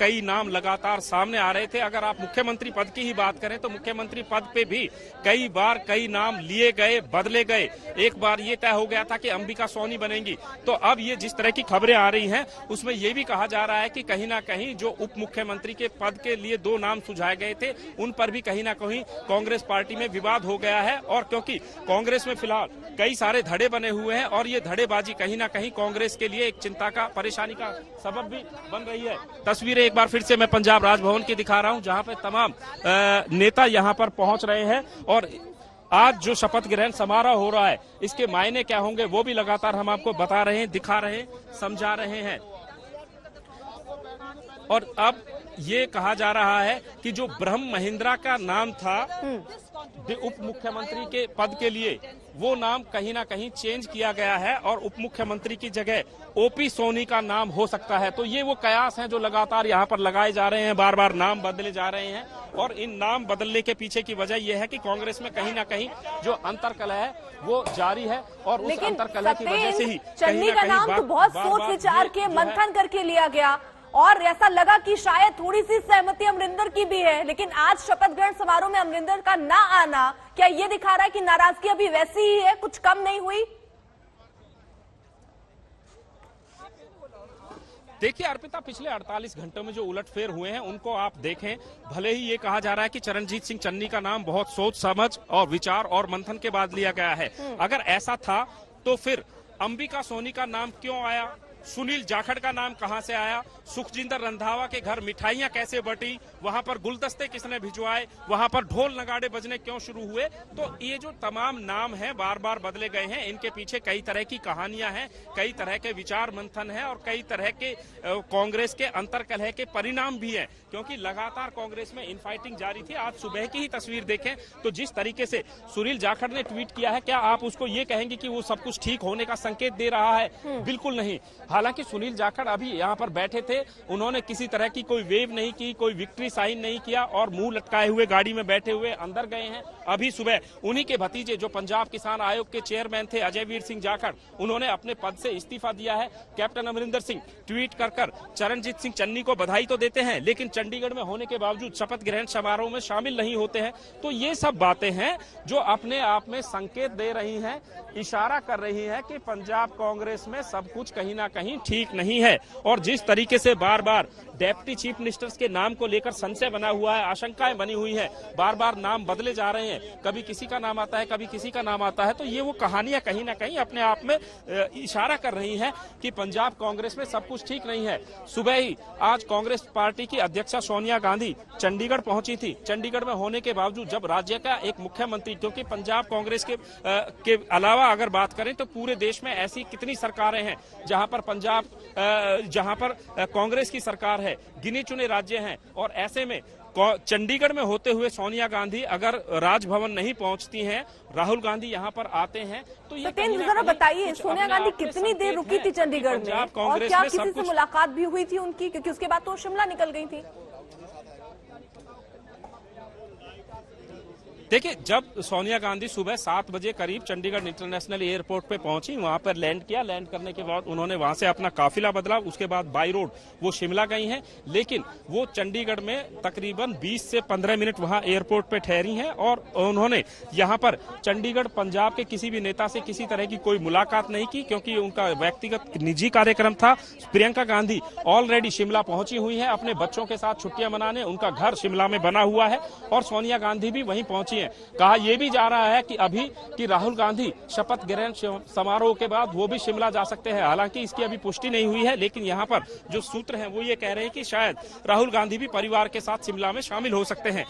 कई नाम लगातार सामने आ रहे थे। अगर आप मुख्यमंत्री पद की ही बात करें तो मुख्यमंत्री पद पे भी कई बार कई नाम लिए गए, बदले गए। एक बार ये तय हो गया था कि अंबिका सोनी बनेंगी, तो अब ये जिस तरह की खबरें आ रही हैं उसमें ये भी कहा जा रहा है कि कहीं ना कहीं जो उप मुख्यमंत्री के पद के लिए 2 नाम सुझाए गए थे उन पर भी कहीं ना कहीं कांग्रेस पार्टी में विवाद हो गया है। और क्योंकि कांग्रेस में फिलहाल कई सारे धड़े बने हुए हैं और ये धड़ेबाजी कहीं ना कहीं कांग्रेस के लिए एक चिंता का, परेशानी का सबब भी बन रही है। तस्वीरें एक बार फिर से मैं पंजाब राजभवन की दिखा रहा हूं, जहां पे तमाम नेता यहां पर पहुंच रहे हैं और आज जो शपथ ग्रहण समारोह हो रहा है इसके मायने क्या होंगे वो भी लगातार हम आपको बता रहे हैं, दिखा रहे हैं, समझा रहे हैं। और अब ये कहा जा रहा है कि जो ब्रह्म महिंद्रा का नाम था उप मुख्यमंत्री के पद के लिए, वो नाम कहीं ना कहीं चेंज किया गया है और उप मुख्यमंत्री की जगह ओपी सोनी का नाम हो सकता है। तो ये वो कयास हैं जो लगातार यहाँ पर लगाए जा रहे हैं, बार बार नाम बदले जा रहे हैं। और इन नाम बदलने के पीछे की वजह यह है कि कांग्रेस में कहीं ना कहीं जो अंतर्कलह है वो जारी है और उस अंतर्कलह की वजह से ही चन्नी का नाम तो बहुत सोच विचार के मंथन करके लिया गया और ऐसा लगा कि शायद थोड़ी सी सहमति अमरिंदर की भी है, लेकिन आज शपथ ग्रहण समारोह में अमरिंदर का ना आना क्या ये दिखा रहा है कि नाराजगी अभी वैसी ही है, कुछ कम नहीं हुई? देखिए अर्पिता, पिछले 48 घंटों में जो उलटफेर हुए हैं उनको आप देखें। भले ही ये कहा जा रहा है कि चरणजीत सिंह चन्नी का नाम बहुत सोच समझ और विचार और मंथन के बाद लिया गया है। अगर ऐसा था तो फिर अंबिका सोनी का नाम क्यों आया, सुनील जाखड़ का नाम कहां से आया, सुखजिंदर रंधावा के घर मिठाइयां कैसे बटी, वहां पर गुलदस्ते किसने भिजवाए, वहां पर ढोल नगाड़े बजने क्यों शुरू हुए। तो ये जो तमाम नाम हैं बार बार बदले गए हैं, इनके पीछे कई तरह की कहानियां हैं, कई तरह के विचार मंथन है और कई तरह के कांग्रेस के अंतर्कलह के परिणाम भी हैं। क्योंकि लगातार कांग्रेस में इनफाइटिंग जारी थी। आज सुबह की ही तस्वीर देखें तो जिस तरीके से सुनील जाखड़ ने ट्वीट किया है, क्या आप उसको ये कहेंगे कि वो सब कुछ ठीक होने का संकेत दे रहा है? बिल्कुल नहीं। हालांकि सुनील जाखड़ अभी यहाँ पर बैठे थे, उन्होंने किसी तरह की कोई वेव नहीं की, कोई विक्ट्री साइन नहीं किया और मुंह लटकाए हुए गाड़ी में बैठे हुए अंदर गए हैं। अभी सुबह उन्हीं के भतीजे जो पंजाब किसान आयोग के चेयरमैन थे अजय वीर सिंह जाखड़, उन्होंने अपने पद से इस्तीफा दिया है। कैप्टन अमरिंदर सिंह ट्वीट कर चरणजीत सिंह चन्नी को बधाई तो देते हैं, लेकिन चंडीगढ़ में होने के बावजूद शपथ ग्रहण समारोह में शामिल नहीं होते हैं। तो ये सब बातें हैं जो अपने आप में संकेत दे रही हैं, इशारा कर रही है कि पंजाब कांग्रेस में सब कुछ कहीं ना कहीं ठीक नहीं है। और जिस तरीके से बार बार डेप्टी चीफ मिनिस्टर्स के नाम को लेकर संशय बना हुआ है, आशंकाएं बनी हुई है, बार बार नाम बदले जा रहे हैं, कभी किसी का नाम आता है, कभी किसी का नाम आता है, तो ये वो कहानियां कहीं ना कहीं अपने आप में इशारा कर रही हैं कि पंजाब कांग्रेस में सब कुछ ठीक नहीं है। सुबह ही आज कांग्रेस पार्टी की अध्यक्षा सोनिया गांधी चंडीगढ़ पहुंची थी। चंडीगढ़ में होने के बावजूद जब राज्य का एक मुख्यमंत्री, क्योंकि पंजाब कांग्रेस के अलावा अगर बात करें तो पूरे देश में ऐसी कितनी सरकारें हैं जहां पर कांग्रेस की सरकार है, गिने चुने राज्य हैं, और ऐसे में चंडीगढ़ में होते हुए सोनिया गांधी अगर राजभवन नहीं पहुंचती हैं, राहुल गांधी यहां पर आते हैं, तो ये जरा बताइए सोनिया गांधी कितनी देर रुकी थी चंडीगढ़ में और क्या किसी से मुलाकात भी हुई थी उनकी, क्योंकि उसके बाद तो शिमला निकल गई थी? देखिए, जब सोनिया गांधी सुबह 7 बजे करीब चंडीगढ़ इंटरनेशनल एयरपोर्ट पे पहुंची, वहां पर लैंड किया, लैंड करने के बाद उन्होंने वहां से अपना काफिला बदला, उसके बाद बाई रोड वो शिमला गई हैं। लेकिन वो चंडीगढ़ में तकरीबन 20 से 15 मिनट वहां एयरपोर्ट पे ठहरी हैं और उन्होंने यहां पर चंडीगढ़ पंजाब के किसी भी नेता से किसी तरह की कोई मुलाकात नहीं की, क्योंकि उनका व्यक्तिगत निजी कार्यक्रम था। प्रियंका गांधी ऑलरेडी शिमला पहुंची हुई है अपने बच्चों के साथ छुट्टियां मनाने, उनका घर शिमला में बना हुआ है और सोनिया गांधी भी वहीं पहुंची। कहा यह भी जा रहा है कि राहुल गांधी शपथ ग्रहण समारोह के बाद वो भी शिमला जा सकते हैं। हालांकि इसकी अभी पुष्टि नहीं हुई है, लेकिन यहां पर जो सूत्र हैं वो ये कह रहे हैं कि शायद राहुल गांधी भी परिवार के साथ शिमला में शामिल हो सकते हैं।